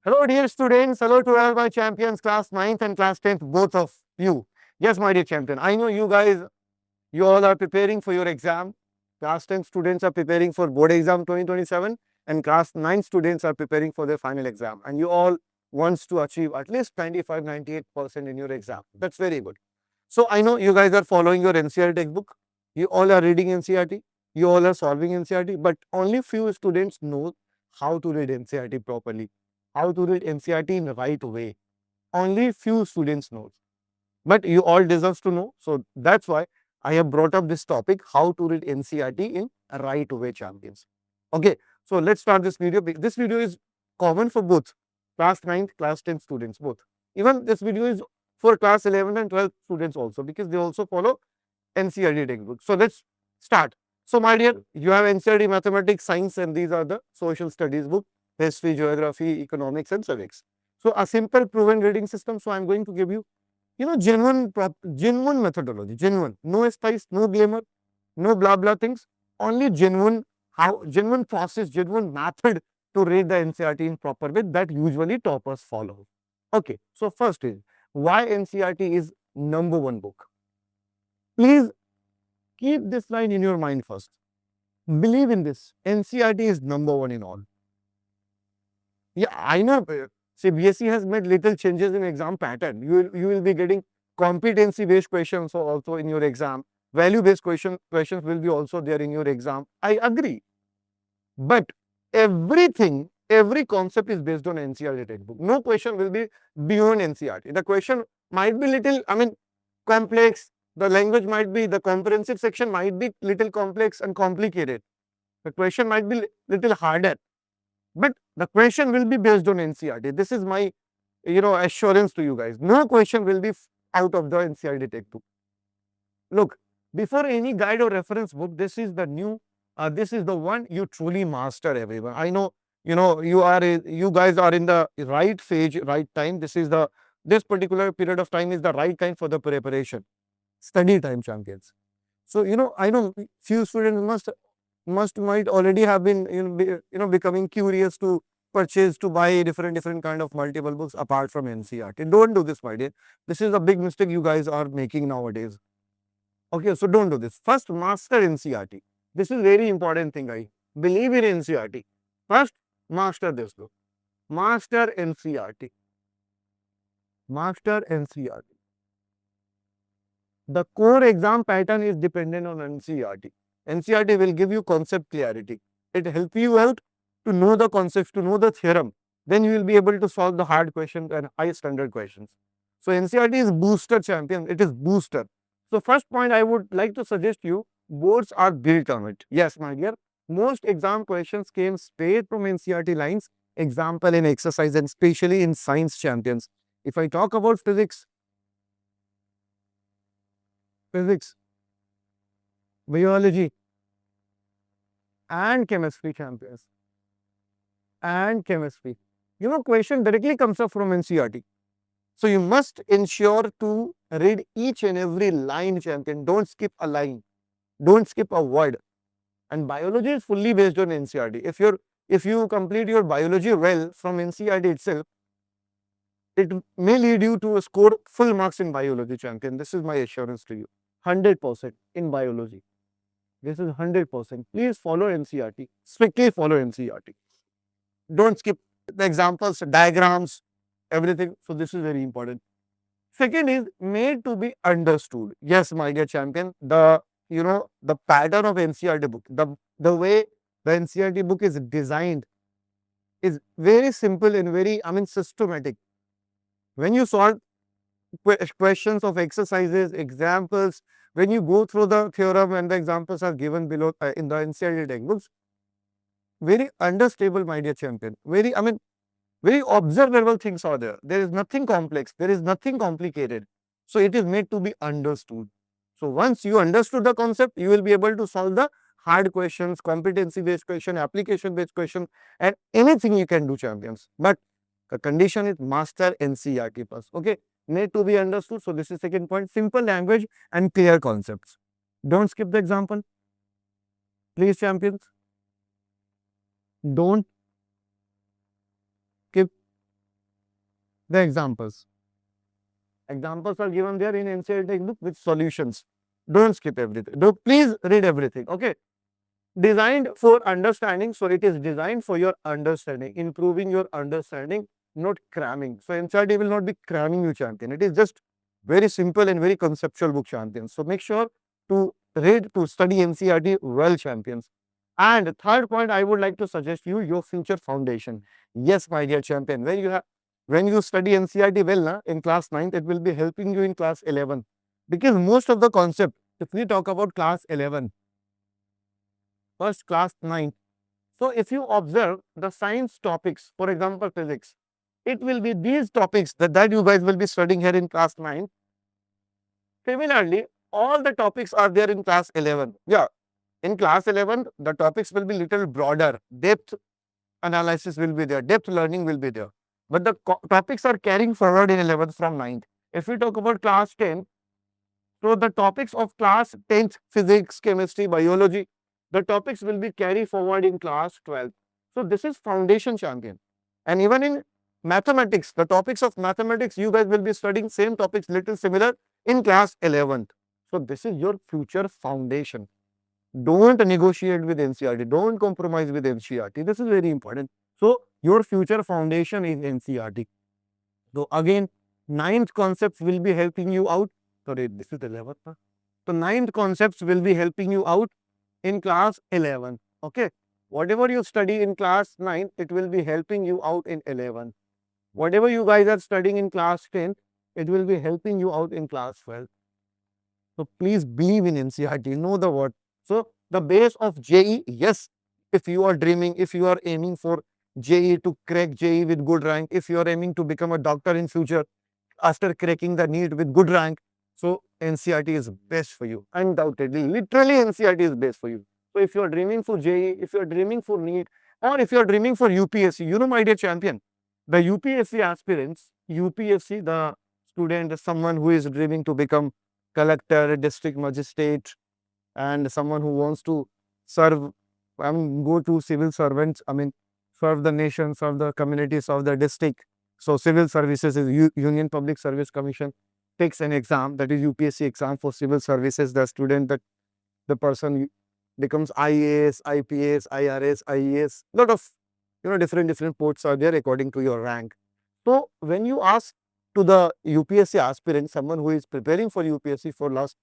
Hello, dear students. Hello to all my champions, class 9th and class 10th, both of you. Yes, my dear champion. I know you guys, you all are preparing for your exam. Class 10 students are preparing for board exam 2027 and class 9 students are preparing for their final exam. And you all wants to achieve at least 95-98% in your exam. That's very good. So I know you guys are following your NCERT textbook. You all are reading NCERT. You all are solving NCERT, but only few students know how to read NCERT properly, how to read NCERT in the right way. Only few students know, but you all deserve to know. So that's why I have brought up this topic, how to read NCERT in a right way, champions. Okay, so let's start this video. This video is common for both class 9th, class 10 students, both. Even this video is for class 11 and 12 students also, because they also follow NCERT textbook. So let's start. So my dear, you have NCERT mathematics, science, and these are the social studies book, history, geography, economics, and civics. So a simple proven grading system. So I'm going to give you, genuine methodology, genuine, no spice, no glamour, no blah blah things, only genuine, how genuine process, genuine method to read the NCERT in proper way that usually toppers follow. Okay, so first is why NCERT is number one book. Please keep this line in your mind first. Believe in this. NCERT is number one in all. Yeah, I know. CBSE has made little changes in exam pattern. You will be getting competency based questions also in your exam. Value based questions will be also there in your exam. I agree, but every concept is based on NCERT textbook. No question will be beyond NCERT. The question might be little, complex. The language might be, the comprehensive section might be little complex and complicated. The question might be little harder, but the question will be based on NCERT. This is my, assurance to you guys. No question will be out of the NCERT textbook. Look, before any guide or reference book, this is the new, this is the one you truly master, everyone. I know, you guys are in the right phase, right time. This particular period of time is the right time for the preparation. Study time, champions. So, I know few students might already have been, becoming curious to purchase, to buy different kind of multiple books apart from NCERT. Don't do this, my dear. This is a big mistake you guys are making nowadays. Okay, so don't do this. First, master NCERT. This is very important thing. I believe in NCERT. First, master this book. Master NCERT. Master NCERT. The core exam pattern is dependent on NCERT. NCERT will give you concept clarity. It help you out to know the concepts, to know the theorem. Then you will be able to solve the hard questions and high standard questions. So NCERT is booster, champion. It is booster. So first point I would like to suggest you, boards are built on it. Yes, my dear. Most exam questions came straight from NCERT lines. Example in exercise and especially in science, champions. If I talk about physics, biology, and chemistry, champions, and chemistry. Question directly comes up from NCERT. So you must ensure to read each and every line, champion. Don't skip a line. Don't skip a word. And biology is fully based on NCERT. If you complete your biology well from NCERT itself, it may lead you to score full marks in biology, champion. This is my assurance to you. 100% in biology. This is 100%. Please follow NCERT. Strictly follow NCERT. Don't skip the examples, diagrams, everything. So this is very important. Second is made to be understood. Yes, my dear champion, the pattern of NCERT book, the way the NCERT book is designed is very simple and very, systematic. When you solve questions of exercises, examples, when you go through the theorem and the examples are given below in the NCERT textbooks, very understable, my dear champion. Very observable things are there. There is nothing complex. There is nothing complicated. So it is made to be understood. So once you understood the concept, you will be able to solve the hard questions, competency based question, application based question, and anything you can do, champions. But the condition is master NCERT plus. Okay, made to be understood. So this is second point. Simple language and clear concepts. Don't skip the example. Please, champions. Don't skip The examples. Examples are given there in NCERT textbook with solutions. Don't skip everything. Please read everything. Okay. Designed for understanding. So it is designed for your understanding, improving your understanding, not cramming. So NCERT will not be cramming you, champion. It is just very simple and very conceptual book, champions. So make sure to read, to study NCERT well, champions. And third point, I would like to suggest you your future foundation. Yes, my dear champion, when you study NCERT well in class 9th, it will be helping you in class 11. Because most of the concept, if we talk about class 11, first class 9th. So if you observe the science topics, for example, physics, it will be these topics that you guys will be studying here in class 9. Similarly, all the topics are there in class 11. Yeah, in class 11, the topics will be little broader. Depth analysis will be there. Depth learning will be there. But the topics are carrying forward in 11th from 9th. If we talk about class 10, so the topics of class 10th, physics, chemistry, biology, the topics will be carried forward in class 12th. So this is foundation, champion. And even in mathematics, the topics of mathematics, you guys will be studying same topics little similar in class 11th. So this is your future foundation. Don't negotiate with NCERT. Don't compromise with NCERT. This is very important. So your future foundation is NCERT. So again, ninth concepts will be helping you out. Sorry, this is 11th. So ninth concepts will be helping you out in class 11. Okay. Whatever you study in class 9, it will be helping you out in 11. Whatever you guys are studying in class 10, it will be helping you out in class 12. So please believe in NCERT, know the word. So the base of JEE, yes, if you are dreaming, if you are aiming for JEE to crack JEE with good rank, if you are aiming to become a doctor in future after cracking the NEET with good rank, so NCERT is best for you. Undoubtedly, literally NCERT is best for you. So if you are dreaming for JEE, if you are dreaming for NEET, or if you are dreaming for UPSC, you know, my dear champion, the UPSC aspirants, UPSC, the student, someone who is dreaming to become collector, district magistrate, and someone who wants to serve, go to civil servants, serve the nation, serve the community, serve the district. So civil services is Union Public Service Commission takes an exam, that is UPSC exam for civil services. The student, that the person becomes IAS, IPS, IRS, IES. Lot of different posts are there according to your rank. So when you ask to the UPSC aspirant, someone who is preparing for UPSC for last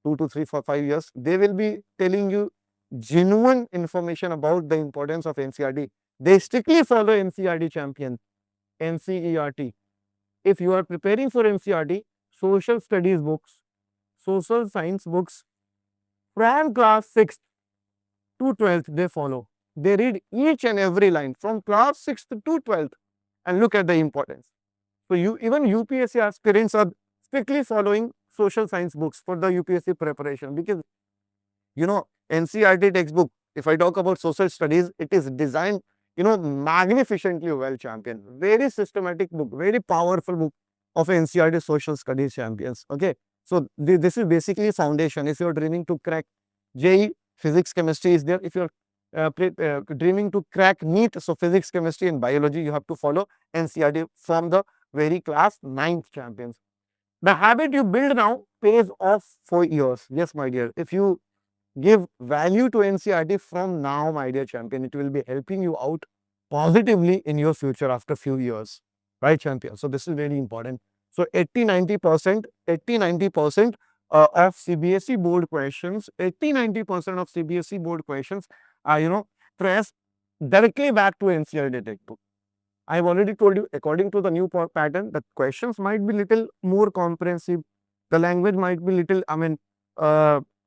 2 to 3 for 5 years, they will be telling you genuine information about the importance of NCERT. They strictly follow NCERT, champion. NCERT. If you are preparing for NCERT, social studies books, social science books, from class 6th to 12th, they follow. They read each and every line from class 6th to 12th and look at the importance. So even UPSC aspirants are strictly following social science books for the UPSC preparation, because NCERT textbook, if I talk about social studies, it is designed magnificently well, champion. Very systematic book, very powerful book of NCERT social studies, champions. Okay, so this is basically foundation. If you're dreaming to crack JEE, physics, chemistry is there. If you're dreaming to crack NEET, so physics, chemistry and biology, you have to follow NCERT from the very class 9th, champions. The habit you build now pays off for years. Yes, my dear. If you give value to NCERT from now, my dear champion, it will be helping you out positively in your future after few years. Right, champion? So this is very important. So 80-90%, 80-90% of CBSE board questions, 80-90% of CBSE board questions are, traced directly back to NCERT textbook. I have already told you, according to the new pattern, the questions might be little more comprehensive. The language might be little,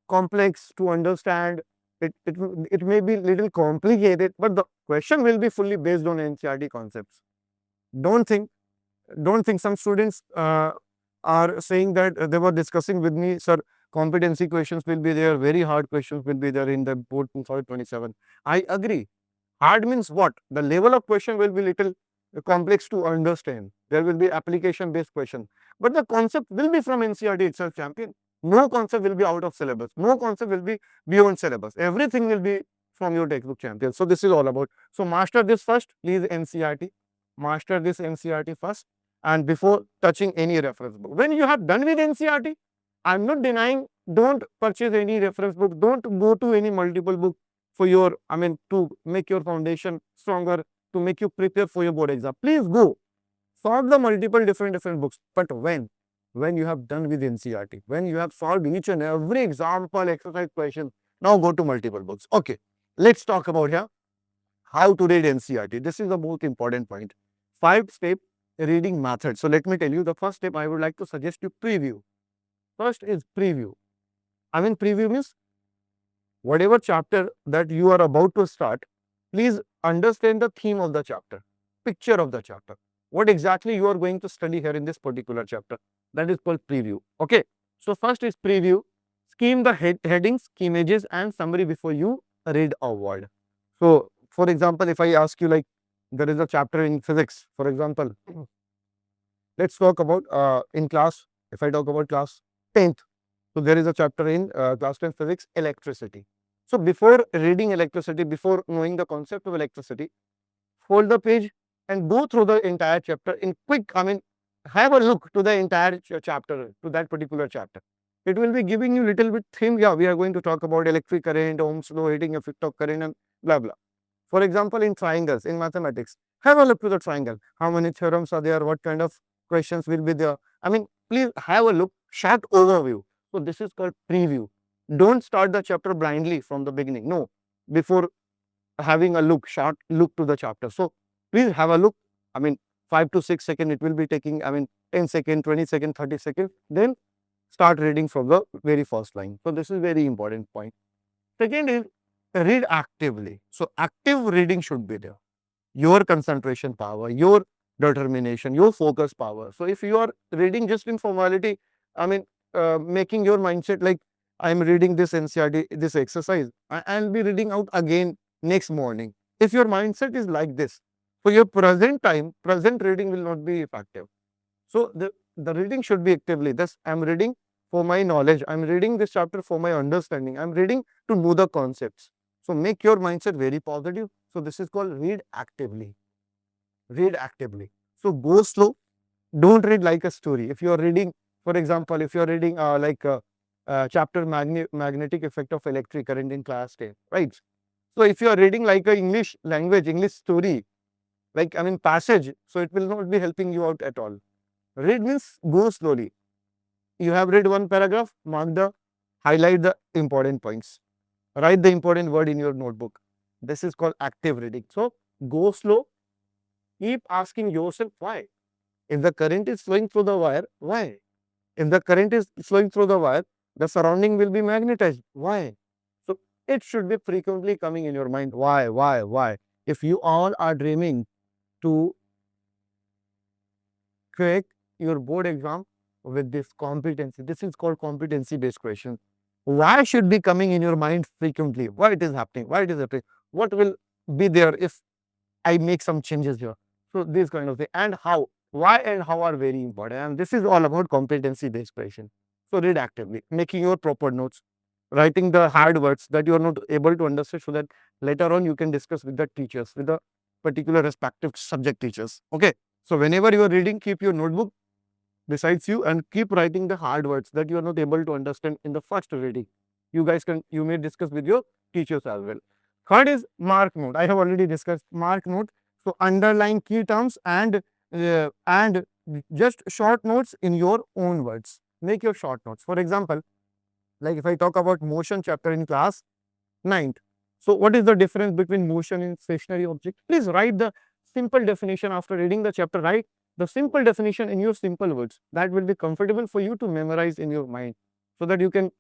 complex to understand. It may be little complicated, but the question will be fully based on NCERT concepts. Don't think some students are saying that they were discussing with me, sir, competency questions will be there, very hard questions will be there in the board 2027. I agree. Hard means what? The level of question will be little complex to understand. There will be application based question, but the concept will be from NCERT itself, champion. No concept will be out of syllabus. No concept will be beyond syllabus. Everything will be from your textbook, champion. So this is all about. So master this first, please NCERT. Master this NCERT first. and before touching any reference book. When you have done with NCERT, I'm not denying, don't purchase any reference book, don't go to any multiple book for your, to make your foundation stronger, to make you prepare for your board exam. Please go, solve the multiple different books. But when you have done with NCERT, when you have solved each and every example, exercise question, now go to multiple books. Okay, let's talk about here how to read NCERT. This is the most important point. 5-step reading method. So let me tell you, the first step I would like to suggest you preview. First is preview. Preview means whatever chapter that you are about to start, please understand the theme of the chapter, picture of the chapter. What exactly you are going to study here in this particular chapter. That is called preview. Okay. So first is preview. Scheme the headings, key images and summary before you read a word. So for example, if I ask you, like, there is a chapter in physics, for example, let's talk about in class, if I talk about class 10th, so there is a chapter in class 10 physics, electricity. So before reading electricity, before knowing the concept of electricity, fold the page and go through the entire chapter in quick, have a look to the entire chapter, to that particular chapter. It will be giving you little bit theme. Yeah, we are going to talk about electric current, Ohm's law, heating effect of current and blah blah. For example, in triangles, in mathematics, have a look to the triangle. How many theorems are there? What kind of questions will be there? Please have a look, short overview. So this is called preview. Don't start the chapter blindly from the beginning. No, before having a look, short look to the chapter. So please have a look. 5 to 6 seconds it will be taking. 10 seconds, 20 seconds, 30 seconds. Then start reading from the very first line. So this is very important point. Second is read actively. So active reading should be there. Your concentration power, your determination, your focus power. So if you are reading just in formality, making your mindset like, I am reading this NCERT, this exercise, I'll be reading out again next morning. If your mindset is like this, for your present time, present reading will not be effective. So the reading should be actively. Thus, I'm reading for my knowledge. I'm reading this chapter for my understanding. I'm reading to know the concepts. So make your mindset very positive. So this is called read actively. Read actively. So go slow. Don't read like a story. If you are reading, for example, if you are reading chapter magnetic effect of electric current in class 10, right? So if you are reading like a English language, English story, like passage, so it will not be helping you out at all. Read means go slowly. You have read one paragraph, highlight the important points. Write the important word in your notebook. This is called active reading. So go slow. Keep asking yourself why. If the current is flowing through the wire, why? If the current is flowing through the wire, the surrounding will be magnetized. Why? So it should be frequently coming in your mind. Why? If you all are dreaming to crack your board exam with this competency, this is called competency based question. Why should be coming in your mind frequently? Why it is happening? Why it is happening? What will be there if I make some changes here? So this kind of thing. And how? Why and how are very important. And this is all about competency based question. So read actively, making your proper notes, writing the hard words that you are not able to understand, so that later on you can discuss with the teachers, with the particular respective subject teachers. Okay. So whenever you are reading, keep your notebook besides you and keep writing the hard words that you are not able to understand in the first reading. You may discuss with your teachers as well. Third is mark note. I have already discussed mark note. So underline key terms and just short notes in your own words. Make your short notes. For example, like if I talk about motion chapter in class 9th. So what is the difference between motion and stationary object? Please write the simple definition after reading the chapter. Write the simple definition in your simple words. That will be comfortable for you to memorize in your mind, so that you can,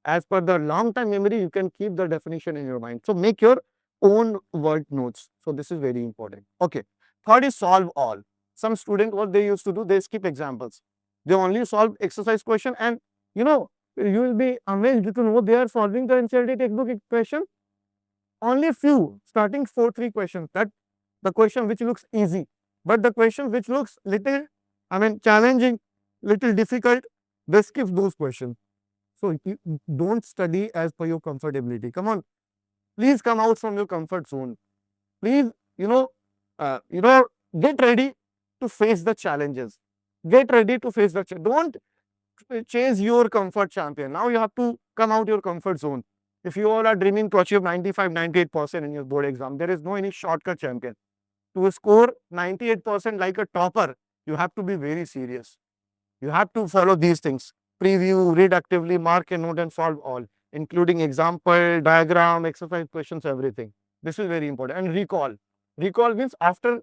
as per the long time memory, you can keep the definition in your mind. So make your own word notes. So this is very important. Okay. Third is solve all. Some student, what they used to do, they skip examples. They only solve exercise question, and you will be amazed to know they are solving the NCERT textbook question. Only few, starting 4-3 questions. That the question which looks easy, but the question which looks little, challenging, little difficult, they skip those questions. So you don't study as per your comfortability. Come on, please come out from your comfort zone. Please, get ready. to face the challenges. Get ready to face the don't chase your comfort champion. Now you have to come out your comfort zone. If you all are dreaming to achieve 95, 98% in your board exam, there is no any shortcut champion. To score 98% like a topper, you have to be very serious. You have to follow these things. Preview, read actively, mark a note and solve all, including example, diagram, exercise questions, everything. This is very important. And recall. Recall means after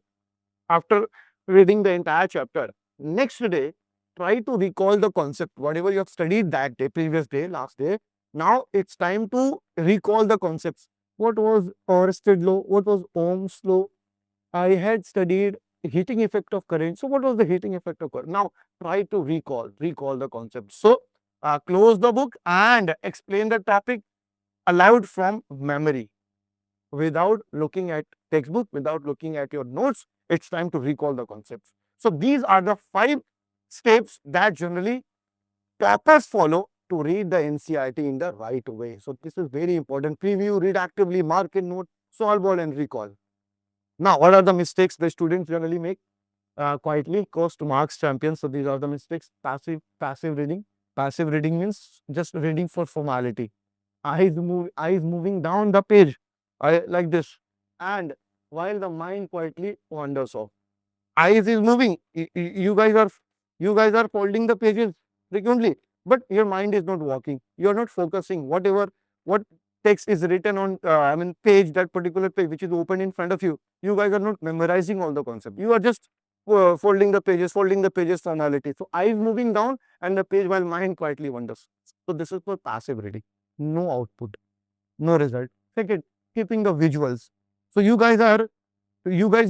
reading the entire chapter, next day, try to recall the concept, whatever you have studied that day, previous day, last day. Now it's time to recall the concepts. What was Oersted law? What was Ohm's law? I had studied heating effect of current. So what was the heating effect of current? Now try to recall the concept. So close the book and explain the topic aloud from memory without looking at textbook, without looking at your notes. It's time to recall the concepts. So these are the 5 steps that generally toppers follow to read the NCERT in the right way. So this is very important. Preview, read actively, mark in note, solve all and recall. Now, what are the mistakes the students generally make? Quietly cost marks champions. So these are the mistakes. Passive reading. Passive reading means just reading for formality. Eyes moving down the page, like this, and while the mind quietly wanders off. Eyes is moving. You guys are folding the pages frequently, but your mind is not walking. You are not focusing. What text is written on page, that particular page which is open in front of you. You guys are not memorizing all the concept. You are just folding the pages formality. So eyes moving down and the page while mind quietly wanders. So this is for passive reading. No output, no result. Second, keeping the visuals. So you guys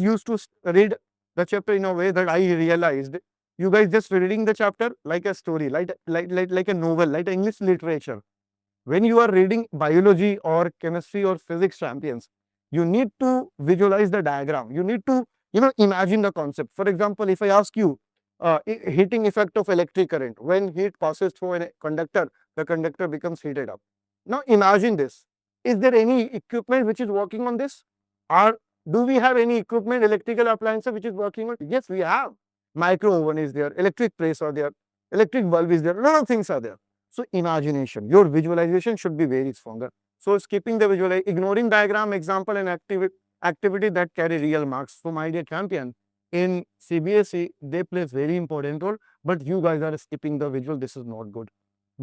used to read the chapter in a way that I realized you guys just reading the chapter like a story, like a novel, like English literature. When you are reading biology or chemistry or physics champions, you need to visualize the diagram. You need to, imagine the concept. For example, if I ask you, heating effect of electric current, when heat passes through a conductor, the conductor becomes heated up. Now imagine this. Is there any equipment which is working on this? Or do we have any equipment, electrical appliances which is working on? Yes, we have. Micro oven is there, electric press are there, electric bulb is there, a lot of things are there. So imagination, your visualization should be very stronger. So skipping the visual, ignoring diagram, example and activity that carry real marks. So my dear champion, in CBSE, they play very important role, but you guys are skipping the visual. This is not good.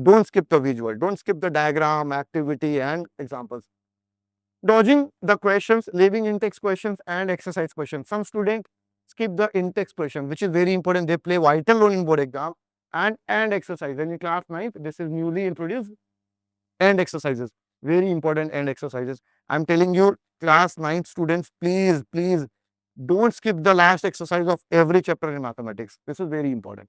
Don't skip the visual. Don't skip the diagram, activity and examples. Dodging the questions, leaving in-text questions and exercise questions. Some students skip the in-text question, which is very important. They play vital role in board exam and exercise. And in class 9th, this is newly introduced and exercises. Very important and exercises. I'm telling you, class 9th students, please don't skip the last exercise of every chapter in mathematics. This is very important.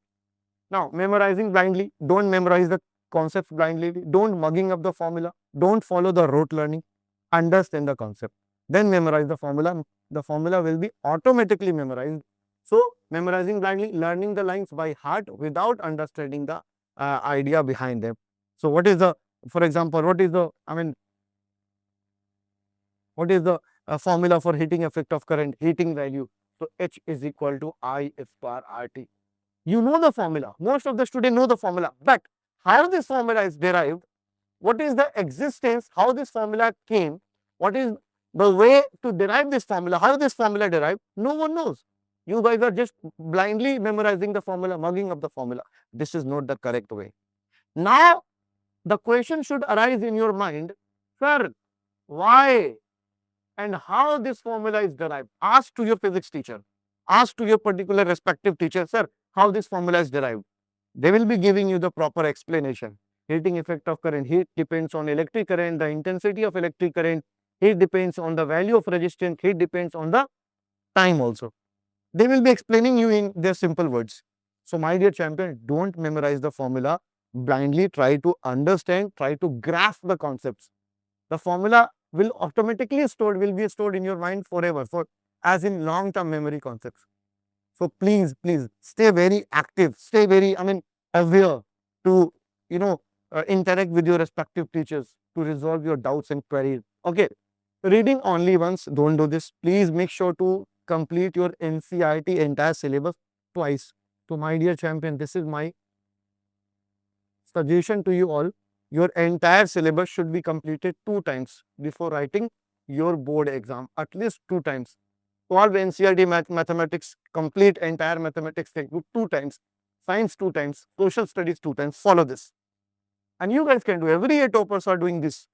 Now, memorizing blindly. Don't memorize the concepts blindly. Don't mugging up the formula. Don't follow the rote learning. Understand the concept. Then memorize the formula. The formula will be automatically memorized. So, memorizing blindly, learning the lines by heart without understanding the idea behind them. So, what is the, for example, what is the formula for heating effect of current, heating value? So, H is equal to I F bar RT. You know the formula. Most of the students know the formula, but how this formula is derived, what is the existence, how this formula came, what is the way to derive this formula, how this formula derived, no one knows. You guys are just blindly memorizing the formula, mugging up the formula. This is not the correct way. Now, the question should arise in your mind, sir, why and how this formula is derived? Ask to your physics teacher, ask to your particular respective teacher, sir, how this formula is derived. They will be giving you the proper explanation. Heating effect of current. Heat depends on electric current, the intensity of electric current. Heat depends on the value of resistance. Heat depends on the time also. They will be explaining you in their simple words. So my dear champion, don't memorize the formula blindly. Try to understand, try to grasp the concepts. The formula will be stored in your mind forever, for as in long-term memory concepts. So please stay very active, stay very, aware to, interact with your respective teachers to resolve your doubts and queries. Okay, reading only once, don't do this. Please make sure to complete your NCERT entire syllabus. twice. So my dear champion, this is my suggestion to you all. Your entire syllabus should be completed 2 times before writing your board exam, at least 2 times. Solve NCERT mathematics, complete entire mathematics textbook 2 times, science 2 times, social studies 2 times. Follow this. And you guys can do. Every year toppers are doing this.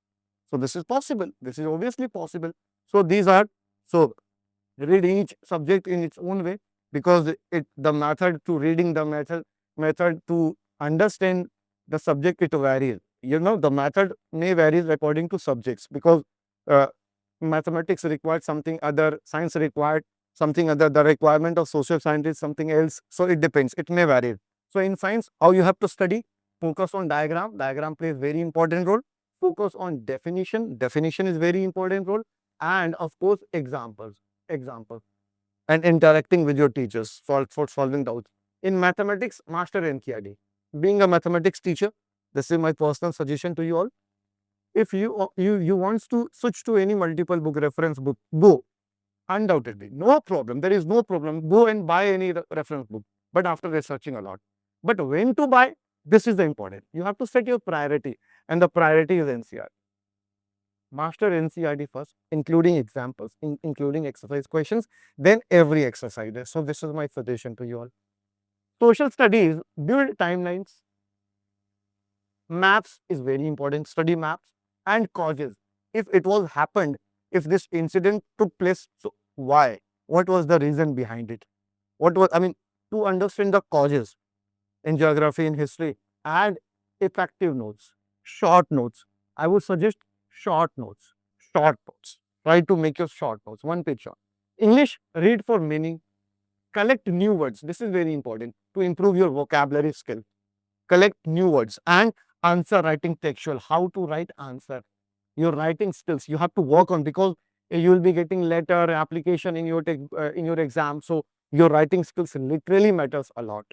So this is possible. This is obviously possible. So these are, so read each subject in its own way, because the method to reading, the method to understand the subject, it varies. The method may vary according to subjects, because uh, mathematics required something other, science required something other, the requirement of social science is something else. So it depends, it may vary. So in science, how you have to study? Focus on diagram. Diagram plays very important role. Focus on definition. Definition is very important role. And of course, examples, and interacting with your teachers for solving doubts. In mathematics, master NCERT. Being a mathematics teacher, this is my personal suggestion to you all. If you wants to switch to any multiple book reference book, go. Undoubtedly, no problem. There is no problem. Go and buy any reference book, but after researching a lot. But when to buy, this is the important. You have to set your priority, and the priority is NCERT. Master NCERT first, including examples, including exercise questions, then every exercise. So this is my suggestion to you all. Social studies, build timelines. Maps is very important. Study maps and causes. If it was happened, if this incident took place, so why? What was the reason behind it? What was, I mean, to understand the causes in geography, in history, and effective notes, short notes. I would suggest short notes, short notes. Try to make your short notes, 1 page short. English, read for meaning, collect new words. This is very important to improve your vocabulary skill. Collect new words and answer writing textual. How to write answer. Your writing skills you have to work on, because you will be getting letter application in your exam. So your writing skills literally matters a lot.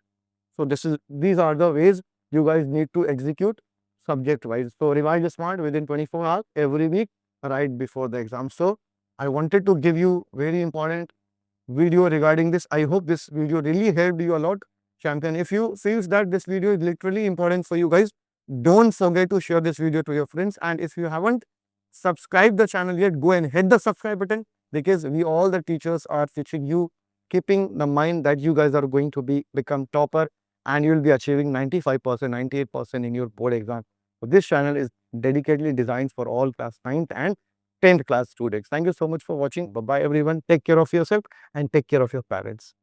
So these are the ways you guys need to execute subject wise. So revise smart within 24 hours every week, right before the exam. So I wanted to give you very important video regarding this. I hope this video really helped you a lot, champion. If you feels that this video is literally important for you guys, don't forget to share this video to your friends. And if you haven't subscribed the channel yet, go and hit the subscribe button, because we all the teachers are teaching you, keeping the mind that you guys are going to become topper, and you will be achieving 95%, 98% in your board exam. So this channel is dedicatedly designed for all class 9th and 10th class students. Thank you so much for watching. Bye bye everyone. Take care of yourself and take care of your parents.